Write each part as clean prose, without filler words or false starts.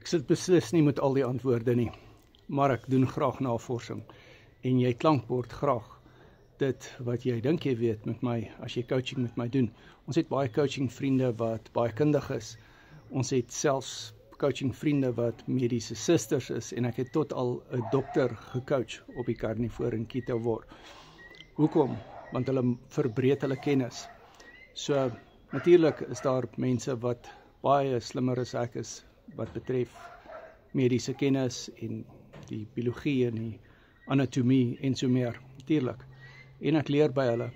Ek sit beslis nie met al die antwoorde nie, maar ek doen graag navorsing en jy klankbord graag dit wat jy dink jy weet met my as jy coaching met my doen. Ons het baie coaching vriende wat baie kundig is. Ons het selfs coaching vriende wat mediese susters is en ek het tot al 'n dokter gecoach op die Carnivore in Kitawor. Hoekom? Want hulle verbreed hulle kennis. So natuurlik is daar mense wat baie slimmer as ek is wat betref mediese kennis en die biologie en die anatomie en so meer, natuurlik. En ek leer by hulle.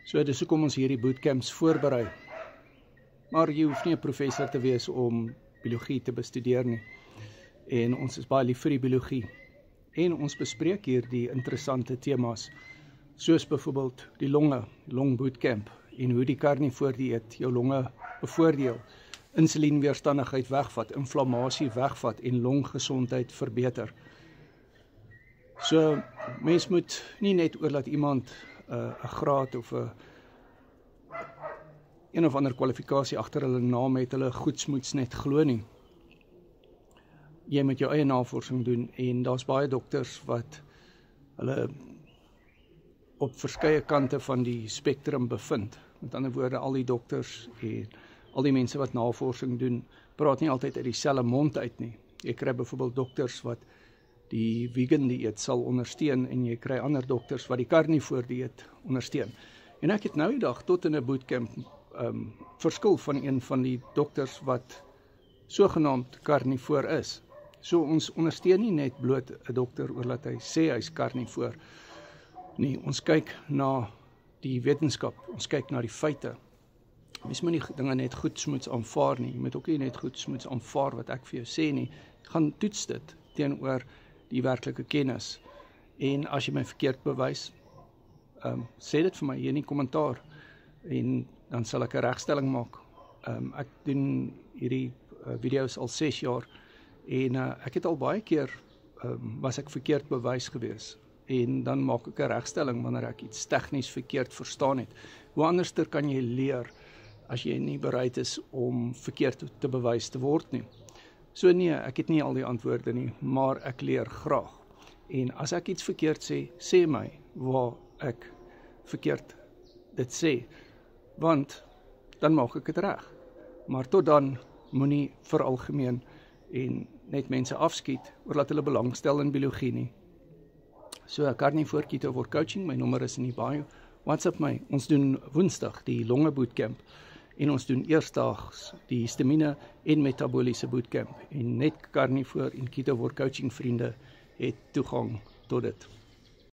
So dis hoekom ons hierdie bootcamps voorberei. Maar jy hoef nie 'n professor te wees om biologie te bestudeer nie. En ons is baie lief vir die biologie. En ons bespreek hier die interessante temas, soos byvoorbeeld die long bootcamp en hoe die Carnivore dieet jou longe bevoordeel, insulienweerstandigheid wegvat, inflammasie wegvat en longgesondheid verbeter. So, mens moet nie net oorlaat iemand 'n graad of 'n of ander kwalifikasie agter hulle naam het, hulle goedsmoeds net glo nie. Jy moet jou eie navorsing doen en daar's baie dokters wat hulle op verskeie kante van die spektrum bevind. Met ander woorde, al die dokters en al die mense wat navorsing doen, praat nie altyd uit dieselfde mond uit nie. Jy kry byvoorbeeld dokters wat die vegan dieet sal ondersteun en jy kry ander dokters wat die Carnivore dieet ondersteun. En ek het nou die dag tot in 'n bootcamp verskil van een van die dokters wat sogenaamd Carnivore is. So ons ondersteun nie net bloot 'n dokter oor dat hy sê hy's Carnivore nie. Ons kyk na die wetenskap, ons kyk na die feite. Mens moet nie dinge net goedsmoeds aanvaar nie. Jy moet ook nie net goedsmoeds aanvaar wat ek vir jou sê nie. Gaan toets dit teenoor die werklike kennis. En as jy my verkeerd bewys, sê dit vir my hier in die kommentaar en dan sal ek 'n regstelling maak. Ek doen hierdie video's al 6 jaar en ek het al baie keer was ek verkeerd bewys gewees en dan maak ek 'n regstelling wanneer ek iets tegnies verkeerd verstaan het. Hoe anderster kan jy leer as jy nie bereid is om verkeerd te bewys te word nie? So nee, ek het nie al die antwoorde nie, maar ek leer graag. En as ek iets verkeerd sê, sê my waar ek verkeerd dit sê, want dan maak ek dit reg. Maar tot dan moenie veralgemeen en net mense afskiet oor dat hulle belangstel in biologie nie. So Carnivore Kitawor coaching, my nommer is in die bio. WhatsApp my. Ons doen Woensdag die longe bootcamp en ons doen eersdaags die histamine en metaboliese bootcamp en net Carnivore en Kitawor coaching vriende het toegang tot dit.